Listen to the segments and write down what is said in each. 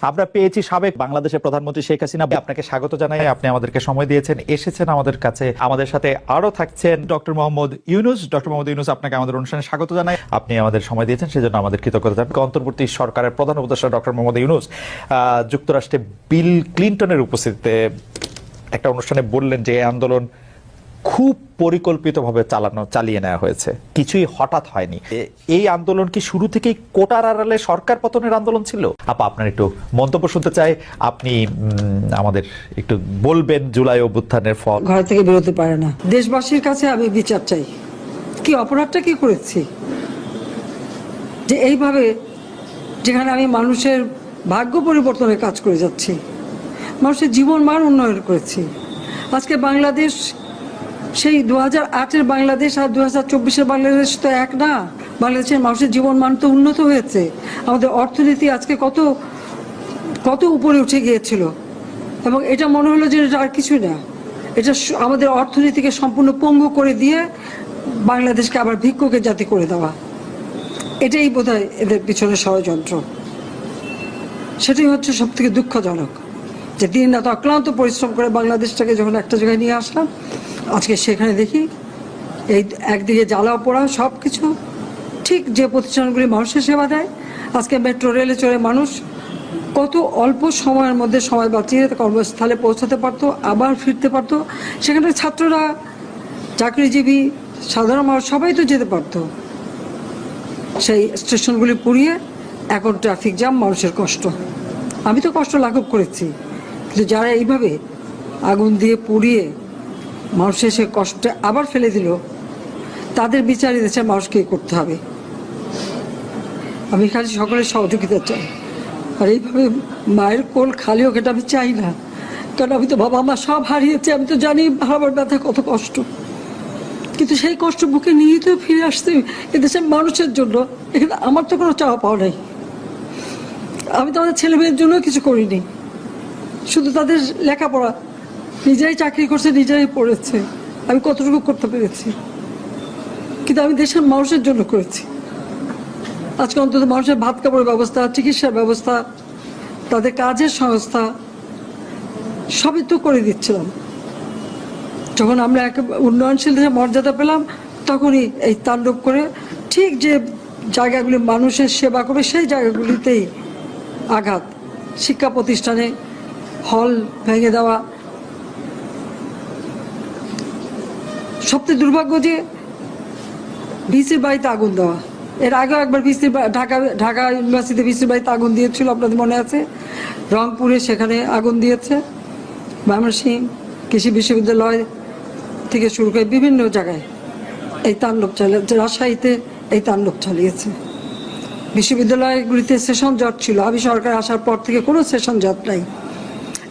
আমরা পেয়েছি সাবেক বাংলাদেশের প্রধানমন্ত্রী শেখ হাসিনা। আপনাকে স্বাগত জানাই, আপনি আমাদেরকে সময় দিয়েছেন, এসেছেন আমাদের কাছে। আমাদের সাথে আরো থাকছেন ডক্টর মোহাম্মদ ইউনূস। ডক্টর মোহাম্মদ ইউনূস, আপনাকে আমাদের অনুষ্ঠানে স্বাগত জানাই। আপনি আমাদের সময় দিয়েছেন, সেজন্য আমাদের কৃতজ্ঞতা জানাই। অন্তর্বর্তী সরকারের প্রধান উপদেষ্টা ডক্টর মোহাম্মদ ইউনূস যুক্তরাষ্ট্রে বিল ক্লিনটনের উপস্থিতিতে একটা অনুষ্ঠানে বললেন যে এই আন্দোলন খুব পরিকল্পিতভাবে চালিয়ে নেওয়া হয়েছে, কিছুই হঠাৎ হয়নি। এই আন্দোলন কি শুরু থেকেই কোটার আড়ালে সরকার পতনের আন্দোলন ছিল? আপা, আপনার একটু মন্তব্য শুনতে চাই। আপনি আমাদের একটু বলবেন জুলাই অভ্যুত্থানের ফল। ঘর থেকে বেরোতে পারে না। দেশবাসীর কাছে আমি বিচার চাই, কি অপরাধটা কি করেছি যে এইভাবে, যেখানে আমি মানুষের ভাগ্য পরিবর্তনের কাজ করে যাচ্ছি, মানুষের জীবন মান উন্নয়ন করেছি। আজকে বাংলাদেশ সেই 2008-এর বাংলাদেশ আর 2024-এর বাংলাদেশ তো এক না। বাংলাদেশের মানুষের জীবন মান তো উন্নত হয়েছে। আমাদের অর্থনীতি আজকে কত কত উপরে উঠে গিয়েছিল, এবং এটা মনে হলো যে এটা আর কিছুই না। এটা আমাদের অর্থনীতিকে সম্পূর্ণ পঙ্গু করে দিয়ে বাংলাদেশকে আবার ভিক্ষুকের জাতি করে দেওয়া, এটাই বোধহয় এদের পিছনে ষড়যন্ত্র। সেটাই হচ্ছে সব থেকে দুঃখজনক, যে দিন রাত অক্লান্ত পরিশ্রম করে বাংলাদেশটাকে যখন একটা জায়গায় নিয়ে আসলাম, আজকে সেখানে দেখি এই একদিকে জ্বালাও পোড়া সব কিছু। ঠিক যে প্রতিষ্ঠানগুলি মানুষের সেবা দেয়, আজকে মেট্রো রেলে চড়ে মানুষ কত অল্প সময়ের মধ্যে সময় বাঁচিয়ে কর্মস্থলে পৌঁছাতে পারতো, আবার ফিরতে পারতো। সেখানে ছাত্ররা, চাকরিজীবী, সাধারণ মানুষ সবাই তো যেতে পারতো। সেই স্টেশনগুলি পুড়িয়ে এখন ট্রাফিক জ্যাম, মানুষের কষ্ট। আমি তো কষ্ট লাঘব করেছি, কিন্তু যারা এইভাবে আগুন দিয়ে পুড়িয়ে মানুষের সে কষ্টে আবার ফেলে দিল, তাদের বিচার দেশের মানুষকে করতে হবে। আমি খালি সকলের সহযোগিতা চাই। আর এইভাবে মায়ের কোল খালি হোক, এটা আমি চাই না। কারণ আমি তো বাবা মা সব হারিয়েছি, আমি তো জানি হারাবার ব্যথা কত কষ্ট। কিন্তু সেই কষ্ট বুকে নিয়ে তো ফিরে আসতে এদেশের মানুষের জন্য। এখানে আমার তো কোনো চাওয়া পাওয়া নাই। আমি তো আমাদের ছেলে মেয়ের জন্য কিছু করিনি, শুধু তাদের লেখাপড়া, নিজেরাই চাকরি করছে, নিজেরাই পড়েছে। আমি কতটুকু করতে পেরেছি, কিন্তু আমি দেশের মানুষের জন্য করেছি। আজকে অন্তত মানুষের ভাত কাপড়ের ব্যবস্থা, চিকিৎসার ব্যবস্থা, তাদের কাজের সংস্থা সবই তো করে দিচ্ছিলাম। যখন আমরা এক উন্নয়নশীল দেশের মর্যাদা পেলাম, তখনই এই তাণ্ডব করে ঠিক যে জায়গাগুলি মানুষের সেবা করবে সেই জায়গাগুলিতেই আঘাত। শিক্ষা প্রতিষ্ঠানে হল ভেঙে দেওয়া। সবচেয়ে দুর্ভাগ্য যে ভিসির বাড়িতে আগুন দেওয়া। এর আগেও একবার ঢাকা ইউনিভার্সিটি ভিসির বাড়িতে আগুন দিয়েছিল, আপনাদের মনে আছে। রংপুরে সেখানে আগুন দিয়েছে, ময়মনসিংহ কৃষি বিশ্ববিদ্যালয় থেকে শুরু করে বিভিন্ন জায়গায় এই তাণ্ডব চালিয়েছে। রাজশাহীতে এই তাণ্ডব চালিয়েছে। বিশ্ববিদ্যালয়গুলিতে সেশন জট ছিল, আমি সরকার আসার পর থেকে কোনো সেশন জট নাই।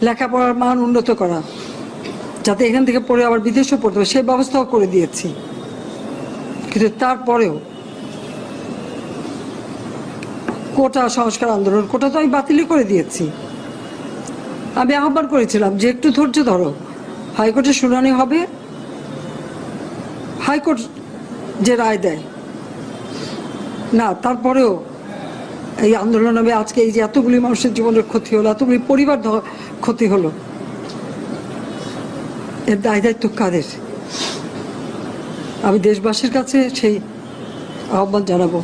লেখাপড়ার মান উন্নত করা, যাতে এখান থেকে পড়ে আবার বিদেশেও পড়তে হবে, সেই ব্যবস্থাও করে দিয়েছি। কিন্তু তারপরেও কোটা সংস্কার আন্দোলন, কোটা তো আমি বাতিলই করে দিয়েছি। আমি আহ্বান করেছিলাম যে একটু ধৈর্য ধরো, হাইকোর্টের শুনানি হবে, হাইকোর্ট যে রায় দেয় না। তারপরেও এই আন্দোলন হবে। আজকে এই যে এতগুলি মানুষের জীবনের ক্ষতি হলো, এতগুলি পরিবার ক্ষতি হলো, এর দায় দায়িত্ব কাদের? আমি দেশবাসীর কাছে সেই আহ্বান জানাবো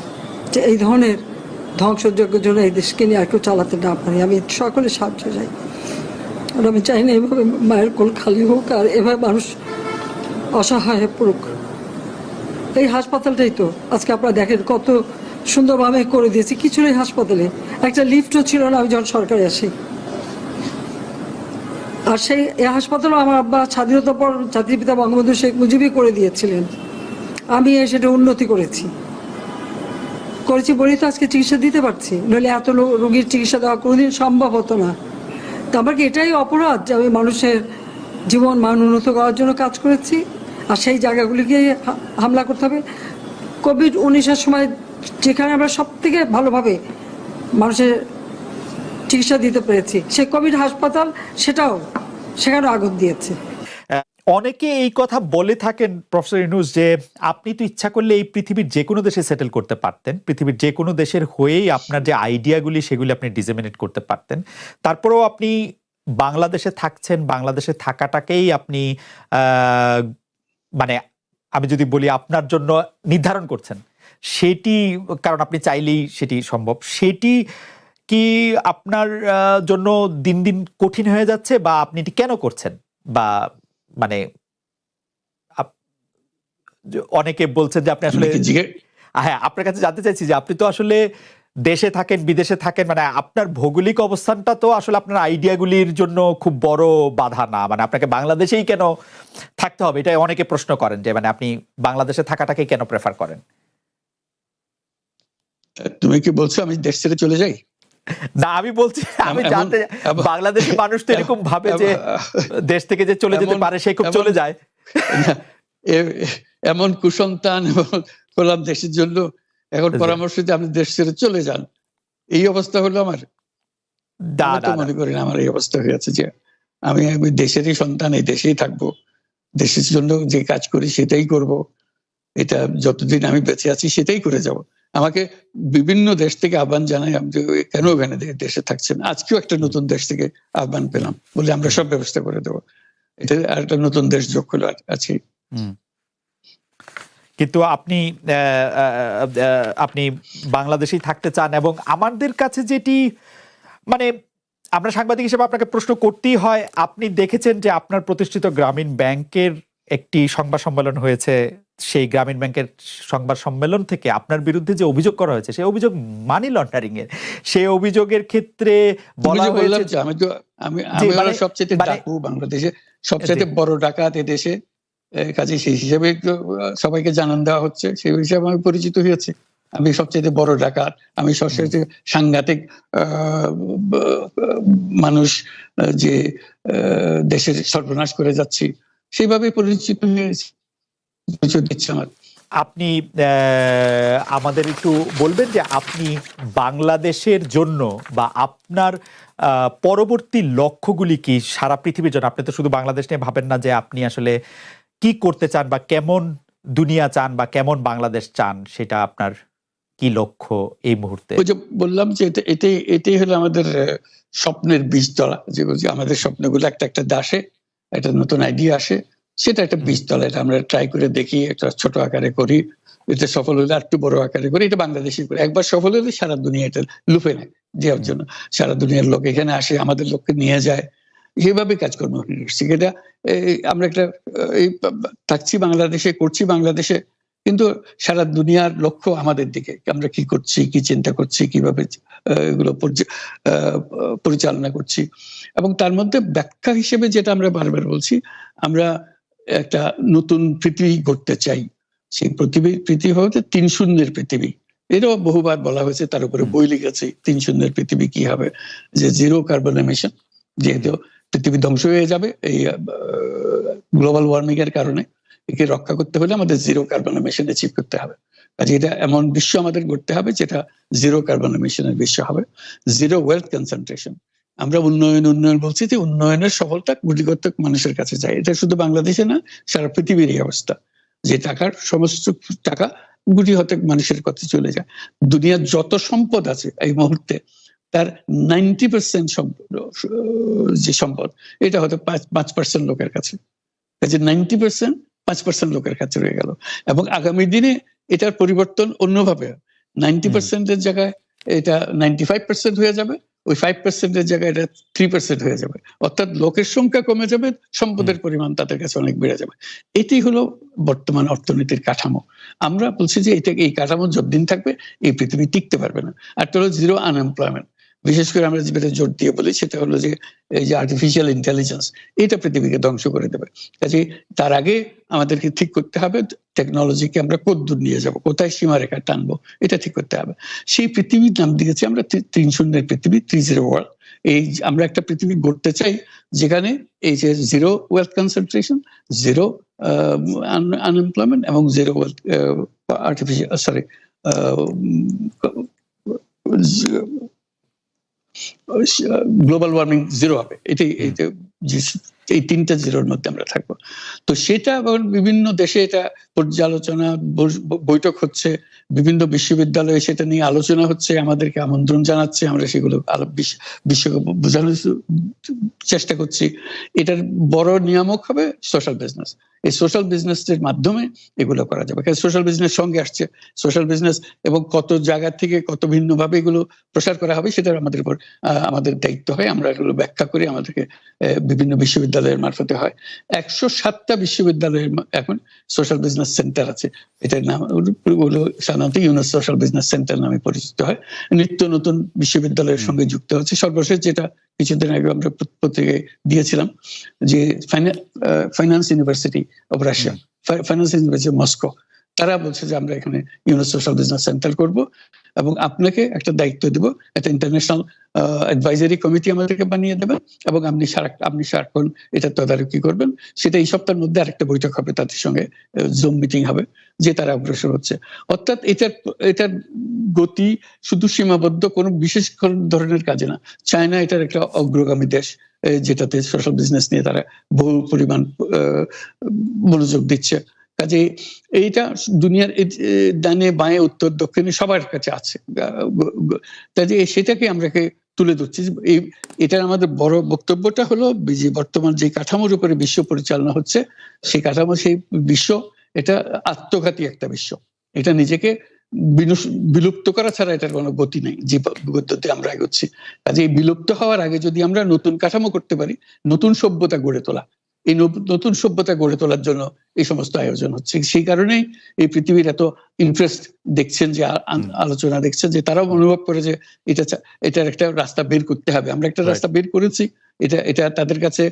যে এই ধরনের ধ্বংসযজ্ঞের জন্য এই দেশকে নিয়ে আর কেউ চালাতে না পারে। আমি সকলের সাহায্য চাই। আর আমি চাই না এভাবে মায়ের কোল খালি হোক, আর এভাবে মানুষ অসহায় হয়ে পড়ুক। এই হাসপাতালটাই তো আজকে আপনারা দেখেন কত সুন্দরভাবে করে দিয়েছি। কিছু নেই হাসপাতালে, একটা লিফটও ছিল না আমি যখন সরকারে আসি। আর সেই হাসপাতালও আমার আব্বা স্বাধীনতার পর জাতির পিতা বঙ্গবন্ধু শেখ মুজিবই করে দিয়েছিলেন। আমি সেটা উন্নতি করেছি বলেই তো আজকে চিকিৎসা দিতে পারছি, নইলে এত রোগীর চিকিৎসা দেওয়া কোনোদিন সম্ভব হতো না। তো আমার কি এটাই অপরাধ যে আমি মানুষের জীবন মান উন্নত করার জন্য কাজ করেছি, আর সেই জায়গাগুলিকে হামলা করতে হবে? কোভিড-19-এর সময় যেখানে আমরা সব থেকে ভালোভাবে মানুষের চিকিৎসা দিতে পেরেছি, সেই কোভিড হাসপাতাল, সেখানে আগুন দিয়েছে। অনেকে এই কথা বলে থাকেন প্রফেসর ইউনূস যে আপনি তো ইচ্ছা করলে এই পৃথিবীর যে কোনো দেশে সেটেল করতে পারতেন, পৃথিবীর যে কোনো দেশের হয়েই আপনার যে আইডিয়াগুলি সেগুলি আপনি ডিসেমিনেট করতে পারতেন, তারপরেও আপনি বাংলাদেশে থাকছেন, বাংলাদেশে থাকাটাকেই আপনি মানে আমি যদি বলি আপনার জন্য নির্ধারণ করছেন, সেটি কারণ আপনি চাইলেই সেটি সম্ভব, সেটি কি আপনার জন্য দিন দিন কঠিন হয়ে যাচ্ছে, বা আপনি এটি কেন করছেন? বা মানে অনেকে বলছেন যে আপনি আসলে, হ্যাঁ আপনার কাছে জানতে চাইছি যে আপনি তো আসলে দেশে থাকেন, বিদেশে থাকেন, মানে আপনার ভৌগোলিক অবস্থানটা তো আসলে আপনার আইডিয়াগুলির জন্য খুব বড় বাধা না, মানে আপনাকে বাংলাদেশেই কেন থাকতে হবে, এটা অনেকে প্রশ্ন করেন যে মানে আপনি বাংলাদেশে থাকাটাকে কেন প্রেফার করেন? তুমি কি বলছো আমি দেশ ছেড়ে চলে যাই? না, আমি বলছি, আমি জানতে, বাংলাদেশের মানুষ তো এরকম ভাবে যে দেশ থেকে যে চলে যেতে পারে সে খুব চলে যায়। এমন কুসন্তান হলাম দেশের জন্য, এখন পরামর্শ দিয়ে আপনি দেশ ছেড়ে চলে যান, এই অবস্থা হলো আমার। মনে করি না আমার এই অবস্থা হয়েছে যে আমি দেশেরই সন্তান, এই দেশেই থাকবো, দেশের জন্য যে কাজ করি সেটাই করব, এটা যতদিন আমি বেঁচে আছি সেটাই করে যাব। আমাকে বিভিন্ন দেশ থেকে আহ্বান জানাই, আমি কেন ওখানে দেশে থাকছেন। আজকেও একটা নতুন দেশ থেকে আহ্বান পেলাম, বলে আমরা সব ব্যবস্থা করে দেবো। এটা আর একটা নতুন দেশ যোগ হলো আছে। কিন্তু আপনি বাংলাদেশেই থাকতে চান, এবং আমাদের কাছে যেটি মানে আমরা সাংবাদিক হিসেবে আপনাকে প্রশ্ন করতেই হয়, আপনি দেখেছেন যে আপনার প্রতিষ্ঠিত গ্রামীণ ব্যাংকের একটি সংবাদ সম্মেলন হয়েছে, সেই গ্রামীণ ব্যাংকের সংবাদ সম্মেলন থেকে আপনার বিরুদ্ধে যে অভিযোগ করা হয়েছে সেই অভিযোগ মানি লন্ডারিং এর, সেই অভিযোগের ক্ষেত্রে বলা হয়েছে যে আমি সবচেয়ে ডাকু, বাংলাদেশে সবচেয়ে বড় ডাকাত এদেশে, কাজে সেই হিসেবে সবাইকে জানান দেওয়া হচ্ছে, সেই হিসাবে আমি পরিচিত হয়েছে। আমি সবচেয়ে বড় ডাকাত, আমি সবচেয়ে সাংঘাতিক মানুষ যে দেশের সর্বনাশ করে যাচ্ছি, সেইভাবে পরিচিত হয়েছে। আপনি আমাদের একটু বলবেন যে আপনি বাংলাদেশের জন্য বা আপনার পরবর্তী লক্ষ্যগুলি কি সারা পৃথিবীর জন্য? আপনি তো শুধু বাংলাদেশ নিয়ে ভাবেন না, যে আপনি আসলে কি করতে চান বা কেমন দুনিয়া চান বা কেমন বাংলাদেশ চান, সেটা আপনার কি লক্ষ্য এই মুহূর্তে? ওই যে বললাম যে এটাই হলো আমাদের স্বপ্নের বীজতলা, যে আমাদের স্বপ্নগুলো একটা একটা দাসে একটা নতুন আইডিয়া আসে, সেটা একটা বীজতলা। এটা আমরা ট্রাই করে দেখি, একটা ছোট আকারে করি, এটা সফল হলে একটু বড় আকারে করি, এটা বাংলাদেশে করি। একবার সফল হলে সারা দুনিয়া এটা লুফে নেয় দেওয়ার জন্য, সারা দুনিয়ার লোক এখানে আসে, আমাদের লোককে নিয়ে যায়, সেভাবে কাজকর্ম করছি। এটা আমরা একটা থাকছি বাংলাদেশে, করছি বাংলাদেশে, কিন্তু সারা দুনিয়ার লক্ষ্য আমাদের দিকে, আমরা কি করছি, কি চিন্তা করছি, কিভাবে এগুলো পরিচালনা করছি। এবং তার মধ্যে ব্যাখ্যা হিসেবে যেটা আমরা বারবার বলছি, আমরা একটা নতুন পৃথিবী গড়তে চাই। সেই পৃথিবী হতে 3 শূন্যের পৃথিবী, এটাও বহুবার বলা হয়েছে, তার উপরে বই লিখেছি। 3 শূন্যের পৃথিবী কি হবে, যে 0 কার্বন এমিশন, যেহেতু পৃথিবী ধ্বংস হয়ে যাবে এই গ্লোবাল ওয়ার্মিং এর কারণে, একে রক্ষা করতে হলে আমাদের 0 কার্বন এমিশন অ্যাচিভ করতে হবে। কাজে এটা এমন বিশ্ব আমাদের গড়তে হবে যেটা 0 কার্বন এমিশনের বিশ্ব হবে। 0 ওয়েলথ কনসেন্ট্রেশন। আমরা উন্নয়ন বলছি, যে উন্নয়নের সফলতা গুটিগত মানুষের কাছে যায়। এটা শুধু বাংলাদেশে না, সারা পৃথিবীর এই অবস্থা, যে সমস্ত টাকা গুটি হতে মানুষের কাছে চলে যায়। দুনিয়ার যত সম্পদ আছে এই মুহূর্তে, তার 90% যে সম্পদ, এটা হয়তো 5% লোকের কাছে। কাজে 90% 5% লোকের কাছে রয়ে গেল, এবং আগামী দিনে এটার পরিবর্তন অন্যভাবে 90% জায়গায় এটা 95% হয়ে যাবে, ওই 5% জায়গায় এটা 3% হয়ে যাবে। অর্থাৎ লোকের সংখ্যা কমে যাবে, সম্পদের পরিমাণ তাদের কাছে অনেক বেড়ে যাবে। এটাই হলো বর্তমান অর্থনীতির কাঠামো। আমরা বলছি যে এই কাঠামো যতদিন থাকবে এই পৃথিবী টিকতে পারবে না। আর তো হলো 0 আনএমপ্লয়মেন্ট। বিশেষ করে আমরা যেটা জোর দিয়ে বলি, সেটা হলো যে এই যে আর্টিফিশিয়াল ইন্টেলিজেন্স, এটা পৃথিবীকে ধ্বংস করে দেবে। কাজে তার আগে আমাদেরকে ঠিক করতে হবে টেকনোলজিকে আমরা কতদূর নিয়ে যাব, কোথায় সীমারেখা টানবো, এটা ঠিক করতে হবে। সেই পৃথিবীর নাম দিয়েছি আমরা 3 শূন্যের পৃথিবী, 30 ওয়ার্ল্ড। এই আমরা একটা পৃথিবী গড়তে চাই যেখানে এই যে 0 ওয়েলথ কনসেন্ট্রেশন, 0 আনএমপ্লয়মেন্ট এবং 0 ওয়েলথ গ্লোবাল ওয়ার্মিং 0 হবে। এটাই এই 3টা জিরোর মধ্যে আমরা থাকবো। তো সেটা আবার বিভিন্ন দেশে এটা পর্যালোচনা বৈঠক হচ্ছে, বিভিন্ন বিশ্ববিদ্যালয়ে সেটা নিয়ে আলোচনা হচ্ছে, আমাদেরকে আমন্ত্রণ জানাচ্ছে, আমরা সেগুলো বিশ্বকে বোঝানোর চেষ্টা করছি। এটার বড় নিয়ামক হবে সোশ্যাল বিজনেস। এই সোশ্যাল বিজনেসের মাধ্যমে এগুলো করা যাবে, কারণ সোশ্যাল বিজনেস সঙ্গে আসছে সোশ্যাল বিজনেস, এবং কত জায়গা থেকে কত ভিন্নভাবে এগুলো প্রসার করা হবে সেটা আমাদের উপর আমাদের দায়িত্ব হয়। আমরা এগুলো ব্যাখ্যা করি, আমাদেরকে বিভিন্ন বিশ্ববিদ্যালয়ের মারফতে হয়। 107টা বিশ্ববিদ্যালয়ের এখন সোশ্যাল বিজনেস সেন্টার আছে। এটার নাম হলো সাধারণত ইউনুস সোশ্যাল বিজনেস সেন্টার নামে পরিচিত হয়। নিত্য নতুন বিশ্ববিদ্যালয়ের সঙ্গে যুক্ত হচ্ছে। সর্বশেষ যেটা কিছুদিন আগে আমরা পত্রিকায় দিয়েছিলাম যে finance university of Russia, finance university Moscow, তারা বলছে যে আমরা এখানে ইউনুস সোশ্যাল বিজনেস সেন্টার করব এবং আপনাকে একটা দায়িত্ব দেব, একটা ইন্টারন্যাশনাল অ্যাডভাইজারি কমিটি আমাদেরকে বানিয়ে দেবেন এবং আপনি সারাক্ষণ এটা তদারকি করবেন। সেটা এই সপ্তাহের মধ্যে আরেকটা বৈঠক হবে, তাদের সঙ্গে জুম মিটিং হবে, যে তারা অগ্রসর হচ্ছে। অর্থাৎ এটার গতি শুধু সীমাবদ্ধ কোনো বিশেষ ধরনের কাজে না। চায়না এটার একটা অগ্রগামী দেশ, যেটাতে সোশ্যাল বিজনেস নিয়ে তারা বহু পরিমাণ মনোযোগ দিচ্ছে। কাজে এইটা দুনিয়ার ডানে বাঁয়ে উত্তর দক্ষিণে সবার কাছে আছে। কাজে সেটাকে আমরাকে তুলে ধরছি। এটার আমাদের বড় বক্তব্যটা হলো যে বর্তমান যে কাঠামোর উপরে বিশ্ব পরিচালনা হচ্ছে, সেই কাঠামো, সেই বিশ্ব এটা আত্মঘাতী একটা বিশ্ব। এটা নিজেকে বিলুপ্ত করা ছাড়া এটার কোনো গতি নেই, যে পদ্ধতি আমরা এগোচ্ছি। কাজে এই বিলুপ্ত হওয়ার আগে যদি আমরা নতুন কাঠামো করতে পারি, নতুন সভ্যতা গড়ে তোলা, এই নতুন সভ্যতা গড়ে তোলার জন্য এই সমস্ত আয়োজন হচ্ছে। সেই কারণেই এই পৃথিবীর এত ইন্টারেস্ট দেখছেন, যে আলোচনা দেখছেন, যে তারাও অনুভব করে যে এটার একটা রাস্তা বের করতে হবে। আমরা একটা রাস্তা বের করেছি, এটা তাদের কাছে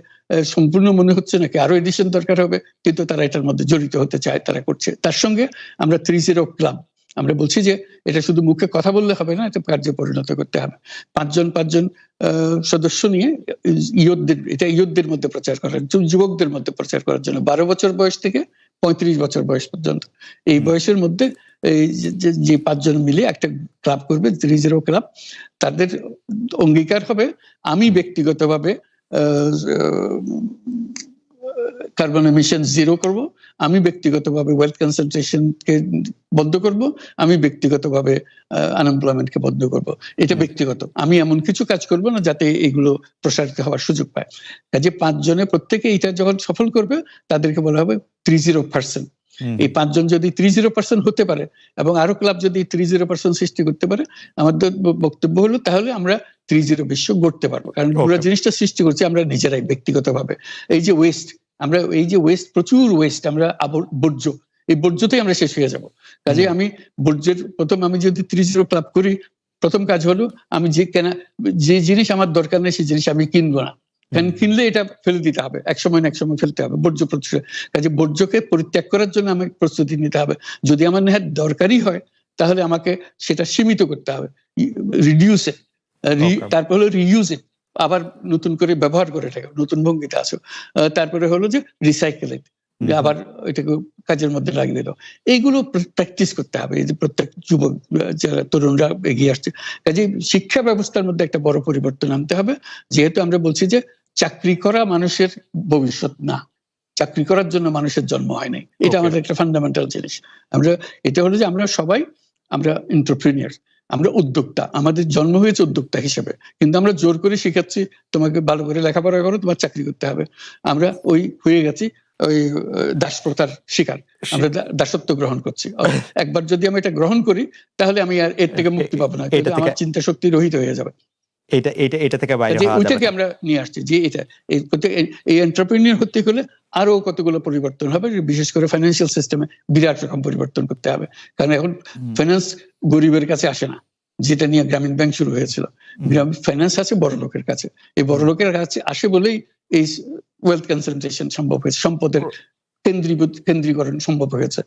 সম্পূর্ণ মনে হচ্ছে নাকি আরো এডিশন দরকার হবে, কিন্তু তারা এটার মধ্যে জড়িত হতে চায়, তারা করছে। তার সঙ্গে আমরা 30 ক্লাব, আমরা বলছি যে এটা শুধু মুখে কথা বললে হবে না, এটা কার্যে পরিণত করতে হবে। পাঁচজন সদস্য নিয়ে ইয়ুথদের মধ্যে প্রচার করার, যুবকদের মধ্যে প্রচার করার জন্য 12 বছর বয়স থেকে 35 বছর বয়স পর্যন্ত, এই বয়সের মধ্যে এই যে 5 জন মিলে একটা ক্লাব করবে, 30 ক্লাব। তাদের অঙ্গীকার হবে, আমি ব্যক্তিগতভাবে কার্বন এমিশন জিরো করব, আমি ব্যক্তিগতভাবে ওয়েলথ কনসেন্ট্রেশনকে বন্ধ করব, আমি ব্যক্তিগতভাবে আনএমপ্লয়মেন্টকে বন্ধ করব। এটা ব্যক্তিগত, আমি এমন কিছু কাজ করব না যাতে এগুলো প্রসারিত হওয়ার সুযোগ পায়। কাজে 5 জনে প্রত্যেকে এটা যখন সফল করবে, তাদেরকে বলা হবে 30%। এই 5 জন যদি 30% হতে পারে এবং আরো ক্লাব যদি 30% সৃষ্টি করতে পারে, আমাদের বক্তব্য হলো তাহলে আমরা 30 বিশ্ব গড়তে পারবো। কারণ পুরো জিনিসটা সৃষ্টি করছি আমরা নিজেরাই ব্যক্তিগতভাবে। এই যে ওয়েস্ট, প্রচুর ওয়েস্ট, আমরা বর্জ্য, এই বর্জ্যতেই আমরা শেষ হয়ে যাব। কাজে আমি বর্জ্যের আমি যদি 30 ক্লাব করি, প্রথম কাজ হলো আমি যে জিনিস আমার দরকার নেই সেই জিনিস আমি কিনবো না। কারণ কিনলে এটা ফেলে দিতে হবে, এক সময় না এক সময় ফেলতে হবে। কাজে বর্জ্যকে পরিত্যাগ করার জন্য আমাকে প্রস্তুতি নিতে হবে। যদি আমার নেহাত দরকারই হয়, তাহলে আমাকে সেটা সীমিত করতে হবে, রিডিউস ইট, তারপর হলো রিইউজ ইট, আবার নতুন করে ব্যবহার করে থাকে, নতুন ভঙ্গিতে আসো। তারপরে হলো যে রিসাইকেল ইট, আবার এটাকে কাজের মধ্যে লাগিয়ে দিল। এইগুলো প্র্যাকটিস করতে হবে, এই যে প্রত্যেক যুবক যারা তরুণরা এগিয়ে আসছে। কাজে শিক্ষা ব্যবস্থার মধ্যে একটা বড় পরিবর্তন আনতে হবে। যেহেতু আমরা বলছি যে চাকরি করা মানুষের ভবিষ্যৎ না, চাকরি করার জন্য মানুষের জন্ম হয় নাই, এটা আমাদের একটা ফান্ডামেন্টাল জিনিস। এটা হলো যে আমরা সবাই এন্টারপ্রেনিয়ার, আমরা উদ্যোক্তা, আমাদের জন্ম হয়েছে উদ্যোক্তা হিসেবে, কিন্তু আমরা জোর করে শিখাচ্ছি তোমাকে ভালো করে লেখাপড়া করো, তোমার চাকরি করতে হবে। আমরা হয়ে গেছি ওই দাসপ্রথার শিকার, আমরা দাসত্ব গ্রহণ করছি। একবার যদি আমি এটা গ্রহণ করি, তাহলে আমি আর এর থেকে মুক্তি পাবো না, আমার চিন্তা শক্তি রহিত হয়ে যাবে। এটা থেকে বাইরে ওইটাকে আমরা নিয়ে আসছি যে এই এন্টারপ্রেনিয়র হতে হলে আরো কতগুলো পরিবর্তন হবে, বিশেষ করে ফাইন্যান্সিয়াল সিস্টেমে বিরাট রকম পরিবর্তন করতে হবে। কারণ এখন ফাইন্যান্স গরিবের কাছে আসে না, যেটা নিয়ে গ্রামীণ ব্যাংক শুরু হয়েছিল। ফাইন্যান্স আছে বড় লোকের কাছে, এই বড় লোকের কাছে আসে বলেই এই ওয়েলথ কনসেন্ট্রেশন সম্ভব হয়েছে, সম্পদের কেন্দ্রীকরণ সম্ভব হয়েছে।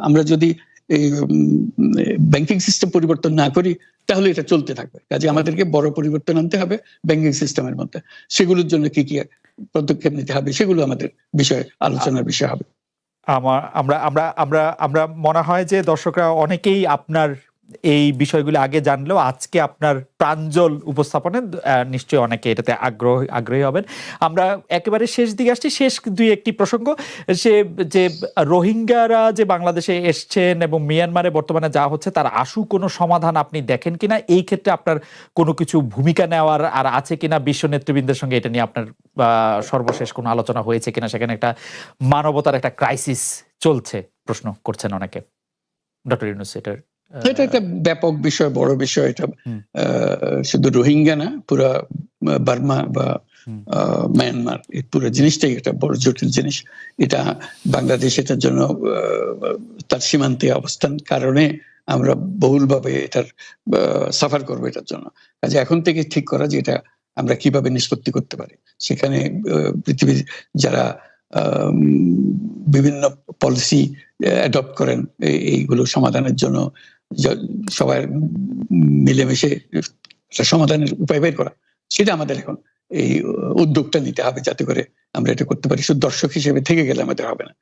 আমরা যদি এই ব্যাংকিং সিস্টেম পরিবর্তন না করি, তাহলে এটা চলতে থাকবে। কাজে আমাদেরকে বড় পরিবর্তন আনতে হবে ব্যাংকিং সিস্টেমের মধ্যে। সেগুলোর জন্য কি কি পদক্ষেপ নিতে হবে, সেগুলো আমাদের আলোচনার বিষয় হবে। আমরা মনে হয় যে দর্শকরা অনেকেই আপনার এই বিষয়গুলো আগে জানলেও আজকে আপনার প্রাঞ্জল উপস্থাপনে নিশ্চয়ই অনেকে এটাতে আগ্রহী হবেন। আমরা একেবারে শেষ দিকে আসছি, শেষ দুই একটি প্রসঙ্গ, সে যে রোহিঙ্গারা যে বাংলাদেশে এসছেন এবং মিয়ানমারে বর্তমানে যা হচ্ছে তার আশু কোনো সমাধান আপনি দেখেন কিনা, এই ক্ষেত্রে আপনার কোনো কিছু ভূমিকা নেওয়ার আর আছে কিনা, বিশ্ব নেতৃবৃন্দের সঙ্গে এটা নিয়ে আপনার সর্বশেষ কোনো আলোচনা হয়েছে কিনা, সেখানে একটা মানবতার একটা ক্রাইসিস চলছে প্রশ্ন করছেন অনেকে। ডক্টর ইউনূস এটার এটা একটা ব্যাপক বিষয়, বড় বিষয়। এটা শুধু রোহিঙ্গা না, পুরা বার্মা বা মায়ানমার, এই পুরো জিনিসটাই একটা বড় জটিল জিনিস। এটা বাংলাদেশ এটার জন্য তার সীমান্তে অবস্থান কারণে আমরা বহুলভাবে এটার সাফার করবো এটার জন্য। কাজে এখন থেকে ঠিক করা যে এটা আমরা কিভাবে নিষ্পত্তি করতে পারি। সেখানে পৃথিবীর যারা বিভিন্ন পলিসি অ্যাডপ্ট করেন এইগুলো সমাধানের জন্য, সবাই মিলেমিশে সমাধানের উপায় বের করা, সেটা আমাদের এখন এই উদ্যোগটা নিতে হবে যাতে করে আমরা এটা করতে পারি। শুধু দর্শক হিসেবে থেকে গেলে আমাদের হবে না।